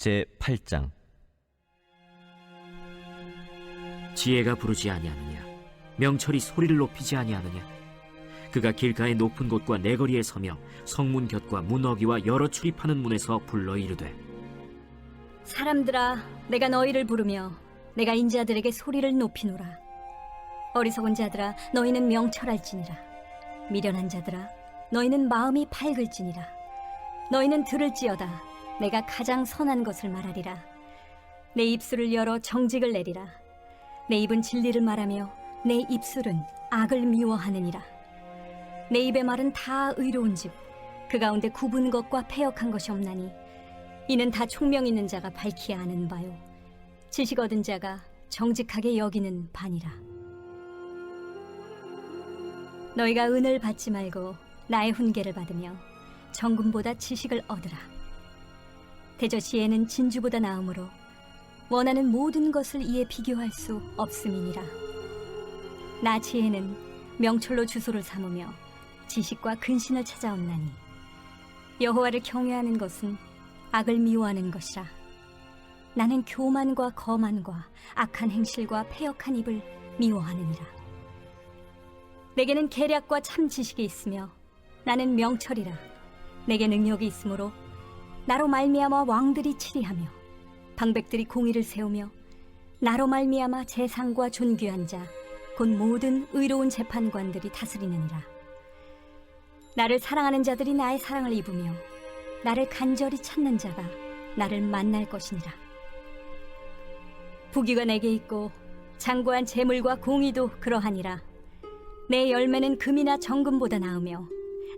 제8장. 지혜가 부르지 아니하느냐? 명철이 소리를 높이지 아니하느냐? 그가 길가의 높은 곳과 내거리에 서며 성문 곁과 문어기와 여러 출입하는 문에서 불러 이르되, 사람들아, 내가 너희를 부르며 내가 인자들에게 소리를 높이노라. 어리석은 자들아, 너희는 명철할지니라. 미련한 자들아, 너희는 마음이 밝을지니라. 너희는 들을지어다. 내가 가장 선한 것을 말하리라. 내 입술을 열어 정직을 내리라. 내 입은 진리를 말하며 내 입술은 악을 미워하느니라. 내 입의 말은 다 의로운즉 그 가운데 굽은 것과 패역한 것이 없나니 이는 다 총명 있는 자가 밝히 아는 바요 지식 얻은 자가 정직하게 여기는 바니라. 너희가 은을 받지 말고 나의 훈계를 받으며 정금보다 지식을 얻으라. 대저 지혜는 진주보다 나음으로 원하는 모든 것을 이에 비교할 수 없음이니라. 나 지혜는 명철로 주소를 삼으며 지식과 근신을 찾아옵나니 여호와를 경외하는 것은 악을 미워하는 것이라. 나는 교만과 거만과 악한 행실과 패역한 입을 미워하느니라. 내게는 계략과 참 지식이 있으며 나는 명철이라. 내게 능력이 있으므로 나로 말미암아 왕들이 치리하며 방백들이 공의를 세우며 나로 말미암아 재상과 존귀한 자 곧 모든 의로운 재판관들이 다스리느니라. 나를 사랑하는 자들이 나의 사랑을 입으며 나를 간절히 찾는 자가 나를 만날 것이니라. 부귀가 내게 있고 장구한 재물과 공의도 그러하니라. 내 열매는 금이나 정금보다 나으며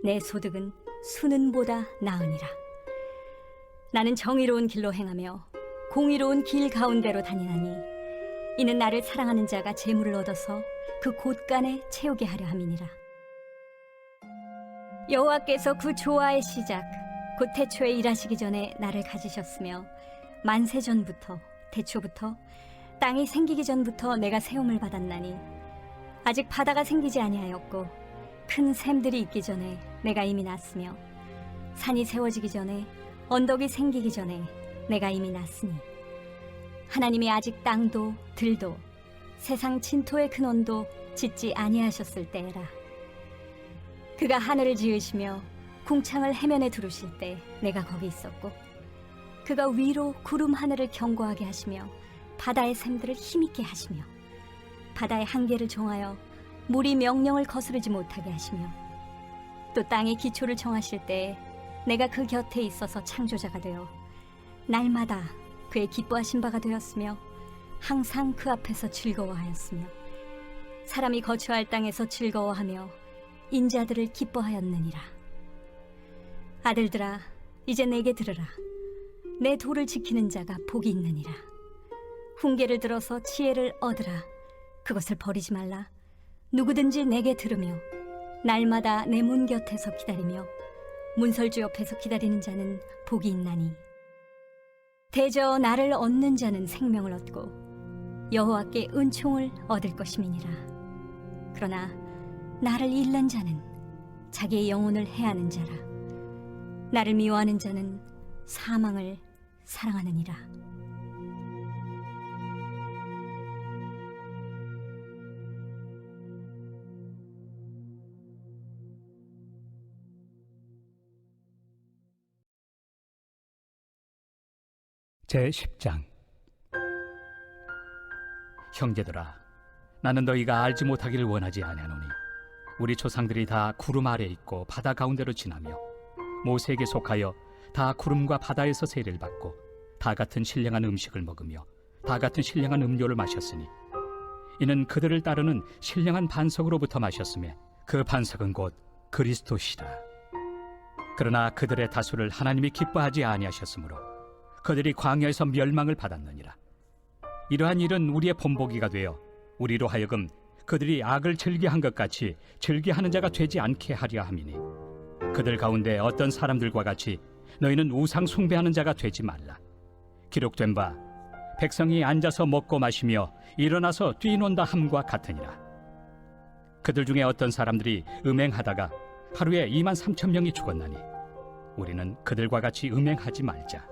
내 소득은 수는보다 나으니라. 나는 정의로운 길로 행하며 공의로운 길 가운데로 다니나니 이는 나를 사랑하는 자가 재물을 얻어서 그 곳간에 채우게 하려 함이니라. 여호와께서 그 조화의 시작 곧 태초에 일하시기 전에 나를 가지셨으며 만세 전부터 태초부터 땅이 생기기 전부터 내가 세움을 받았나니 아직 바다가 생기지 아니하였고 큰 샘들이 있기 전에 내가 이미 났으며 산이 세워지기 전에 언덕이 생기기 전에 내가 이미 났으니 하나님이 아직 땅도 들도 세상 진토의 근원도 짓지 아니하셨을 때라. 그가 하늘을 지으시며 궁창을 해면에 두르실 때 내가 거기 있었고 그가 위로 구름 하늘을 견고하게 하시며 바다의 샘들을 힘있게 하시며 바다의 한계를 정하여 물이 명령을 거스르지 못하게 하시며 또 땅의 기초를 정하실 때에 내가 그 곁에 있어서 창조자가 되어 날마다 그의 기뻐하신 바가 되었으며 항상 그 앞에서 즐거워하였으며 사람이 거처할 땅에서 즐거워하며 인자들을 기뻐하였느니라. 아들들아, 이제 내게 들으라. 내 도를 지키는 자가 복이 있느니라. 훈계를 들어서 지혜를 얻으라. 그것을 버리지 말라. 누구든지 내게 들으며 날마다 내 문 곁에서 기다리며 문설주 옆에서 기다리는 자는 복이 있나니 대저 나를 얻는 자는 생명을 얻고 여호와께 은총을 얻을 것임이니라. 그러나 나를 잃는 자는 자기의 영혼을 해하는 자라. 나를 미워하는 자는 사망을 사랑하느니라. 제10장. 형제들아, 나는 너희가 알지 못하기를 원하지 아니하노니 우리 조상들이 다 구름 아래 있고 바다 가운데로 지나며 모세에게 속하여 다 구름과 바다에서 세례를 받고 다 같은 신령한 음식을 먹으며 다 같은 신령한 음료를 마셨으니 이는 그들을 따르는 신령한 반석으로부터 마셨으며 그 반석은 곧 그리스도시라. 그러나 그들의 다수를 하나님이 기뻐하지 아니하셨으므로 그들이 광야에서 멸망을 받았느니라. 이러한 일은 우리의 본보기가 되어 우리로 하여금 그들이 악을 즐겨한 것 같이 즐겨하는 자가 되지 않게 하려 함이니 그들 가운데 어떤 사람들과 같이 너희는 우상 숭배하는 자가 되지 말라. 기록된 바 백성이 앉아서 먹고 마시며 일어나서 뛰논다 함과 같으니라. 그들 중에 어떤 사람들이 음행하다가 하루에 23,000명이 죽었나니 우리는 그들과 같이 음행하지 말자.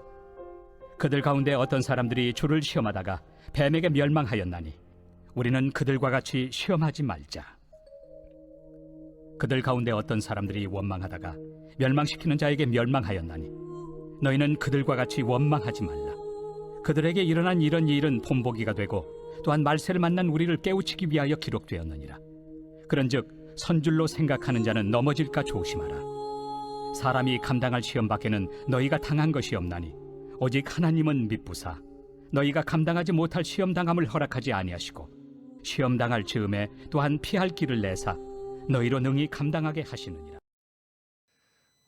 그들 가운데 어떤 사람들이 주를 시험하다가 뱀에게 멸망하였나니 우리는 그들과 같이 시험하지 말자. 그들 가운데 어떤 사람들이 원망하다가 멸망시키는 자에게 멸망하였나니 너희는 그들과 같이 원망하지 말라. 그들에게 일어난 이런 일은 본보기가 되고 또한 말세를 만난 우리를 깨우치기 위하여 기록되었느니라. 그런즉 선줄로 생각하는 자는 넘어질까 조심하라. 사람이 감당할 시험 밖에는 너희가 당한 것이 없나니 오직 하나님은 미쁘사 너희가 감당하지 못할 시험 당함을 허락하지 아니하시고 시험 당할 즈음에 또한 피할 길을 내사 너희로 능히 감당하게 하시느니라.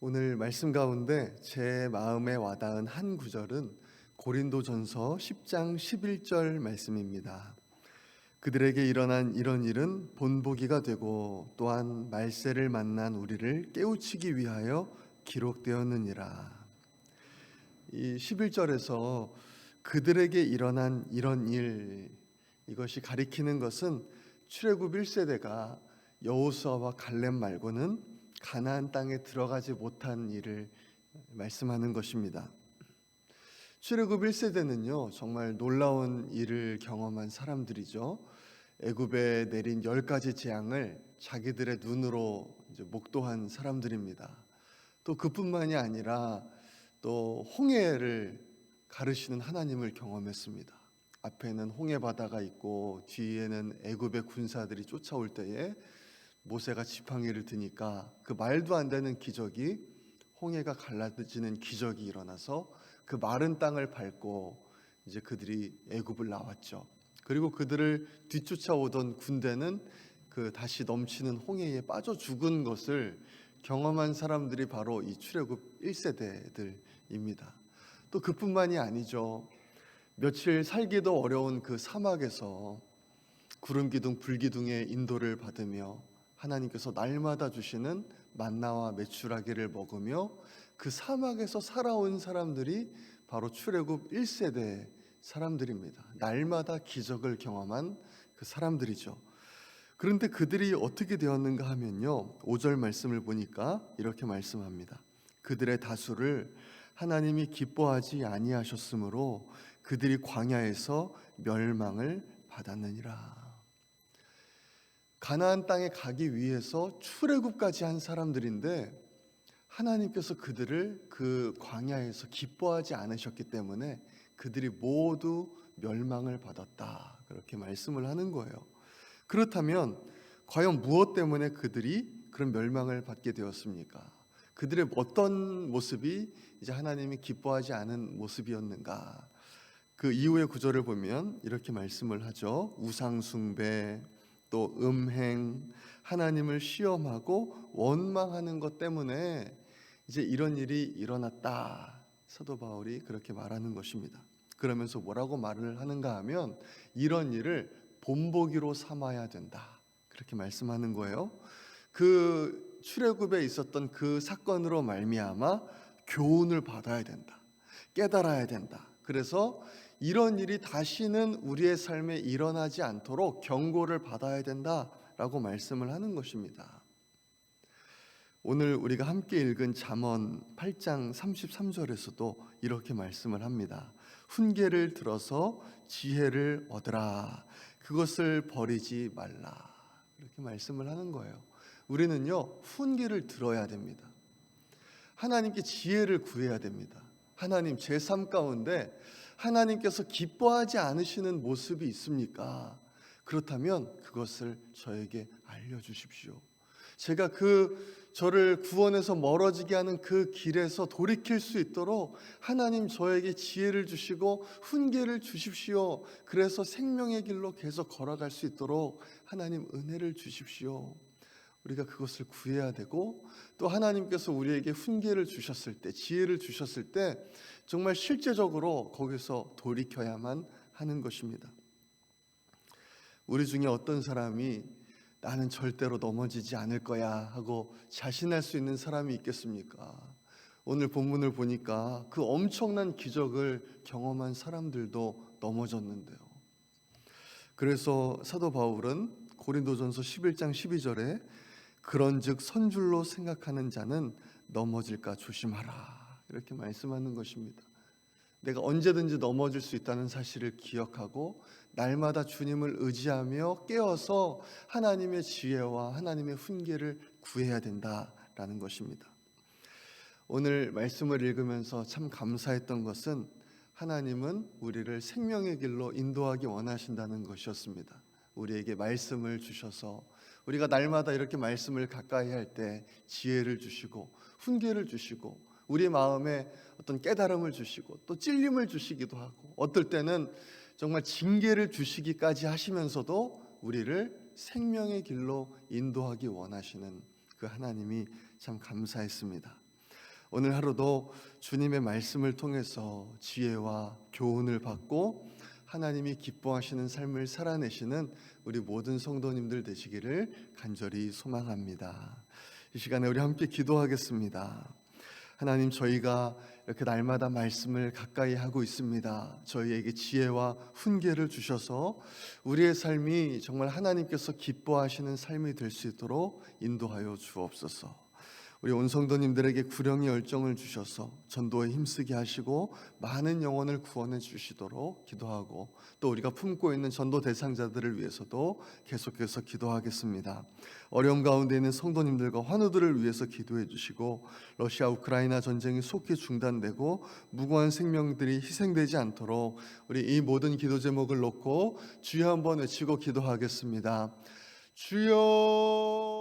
오늘 말씀 가운데 제 마음에 와닿은 한 구절은 고린도전서 10장 11절 말씀입니다. 그들에게 일어난 이런 일은 본보기가 되고 또한 말세를 만난 우리를 깨우치기 위하여 기록되었느니라. 이 11절에서 그들에게 일어난 이런 일, 이것이 가리키는 것은 출애굽 1세대가 여호수아와 갈렙 말고는 가나안 땅에 들어가지 못한 일을 말씀하는 것입니다. 출애굽 1세대는요 정말 놀라운 일을 경험한 사람들이죠. 애굽에 내린 10가지 재앙을 자기들의 눈으로 이제 목도한 사람들입니다. 또 그뿐만이 아니라 또 홍해를 가르시는 하나님을 경험했습니다. 앞에는 홍해 바다가 있고 뒤에는 애굽의 군사들이 쫓아올 때에 모세가 지팡이를 드니까 그 말도 안 되는 기적이 홍해가 갈라지는 기적이 일어나서 그 마른 땅을 밟고 이제 그들이 애굽을 나왔죠. 그리고 그들을 뒤쫓아오던 군대는 그 다시 넘치는 홍해에 빠져 죽은 것을 경험한 사람들이 바로 이 출애굽 1세대들입니다. 또 그뿐만이 아니죠. 며칠 살기도 어려운 그 사막에서 구름기둥 불기둥의 인도를 받으며 하나님께서 날마다 주시는 만나와 메추라기를 먹으며 그 사막에서 살아온 사람들이 바로 출애굽 1세대 사람들입니다. 날마다 기적을 경험한 그 사람들이죠. 그런데 그들이 어떻게 되었는가 하면요 5절 말씀을 보니까 이렇게 말씀합니다. 그들의 다수를 하나님이 기뻐하지 아니하셨으므로 그들이 광야에서 멸망을 받았느니라. 가나안 땅에 가기 위해서 출애굽까지 한 사람들인데 하나님께서 그들을 그 광야에서 기뻐하지 않으셨기 때문에 그들이 모두 멸망을 받았다. 그렇게 말씀을 하는 거예요. 그렇다면 과연 무엇 때문에 그들이 그런 멸망을 받게 되었습니까? 그들의 어떤 모습이 이제 하나님이 기뻐하지 않은 모습이었는가? 그 이후의 구절을 보면 이렇게 말씀을 하죠. 우상 숭배, 또 음행, 하나님을 시험하고 원망하는 것 때문에 이제 이런 일이 일어났다. 사도 바울이 그렇게 말하는 것입니다. 그러면서 뭐라고 말을 하는가 하면 이런 일을 본보기로 삼아야 된다. 그렇게 말씀하는 거예요. 그 출애굽에 있었던 그 사건으로 말미암아 교훈을 받아야 된다. 깨달아야 된다. 그래서 이런 일이 다시는 우리의 삶에 일어나지 않도록 경고를 받아야 된다라고 말씀을 하는 것입니다. 오늘 우리가 함께 읽은 잠언 8장 33절에서도 이렇게 말씀을 합니다. 훈계를 들어서 지혜를 얻으라. 그것을 버리지 말라. 이렇게 말씀을 하는 거예요. 우리는요 훈계를 들어야 됩니다. 하나님께 지혜를 구해야 됩니다. 하나님, 제 삶 가운데 하나님께서 기뻐하지 않으시는 모습이 있습니까? 그렇다면 그것을 저에게 알려주십시오. 제가 저를 구원해서 멀어지게 하는 그 길에서 돌이킬 수 있도록 하나님 저에게 지혜를 주시고 훈계를 주십시오. 그래서 생명의 길로 계속 걸어갈 수 있도록 하나님 은혜를 주십시오. 우리가 그것을 구해야 되고 또 하나님께서 우리에게 훈계를 주셨을 때, 지혜를 주셨을 때 정말 실제적으로 거기서 돌이켜야만 하는 것입니다. 우리 중에 어떤 사람이 나는 절대로 넘어지지 않을 거야 하고 자신할 수 있는 사람이 있겠습니까? 오늘 본문을 보니까 그 엄청난 기적을 경험한 사람들도 넘어졌는데요. 그래서 사도 바울은 고린도전서 11장 12절에 그런즉 선줄로 생각하는 자는 넘어질까 조심하라 이렇게 말씀하는 것입니다. 내가 언제든지 넘어질 수 있다는 사실을 기억하고 날마다 주님을 의지하며 깨어서 하나님의 지혜와 하나님의 훈계를 구해야 된다라는 것입니다. 오늘 말씀을 읽으면서 참 감사했던 것은 하나님은 우리를 생명의 길로 인도하기 원하신다는 것이었습니다. 우리에게 말씀을 주셔서 우리가 날마다 이렇게 말씀을 가까이 할 때 지혜를 주시고 훈계를 주시고 우리 마음에 어떤 깨달음을 주시고 또 찔림을 주시기도 하고 어떨 때는 정말 징계를 주시기까지 하시면서도 우리를 생명의 길로 인도하기 원하시는 그 하나님이 참 감사했습니다. 오늘 하루도 주님의 말씀을 통해서 지혜와 교훈을 받고 하나님이 기뻐하시는 삶을 살아내시는 우리 모든 성도님들 되시기를 간절히 소망합니다. 이 시간에 우리 함께 기도하겠습니다. 하나님, 저희가 이렇게 날마다 말씀을 가까이 하고 있습니다. 저희에게 지혜와 훈계를 주셔서 우리의 삶이 정말 하나님께서 기뻐하시는 삶이 될 수 있도록 인도하여 주옵소서. 우리 온 성도님들에게 구령의 열정을 주셔서 전도에 힘쓰게 하시고 많은 영혼을 구원해 주시도록 기도하고 또 우리가 품고 있는 전도 대상자들을 위해서도 계속해서 기도하겠습니다. 어려움 가운데 있는 성도님들과 환우들을 위해서 기도해 주시고 러시아 우크라이나 전쟁이 속히 중단되고 무고한 생명들이 희생되지 않도록 우리 이 모든 기도 제목을 놓고 주여 한번 외치고 기도하겠습니다. 주여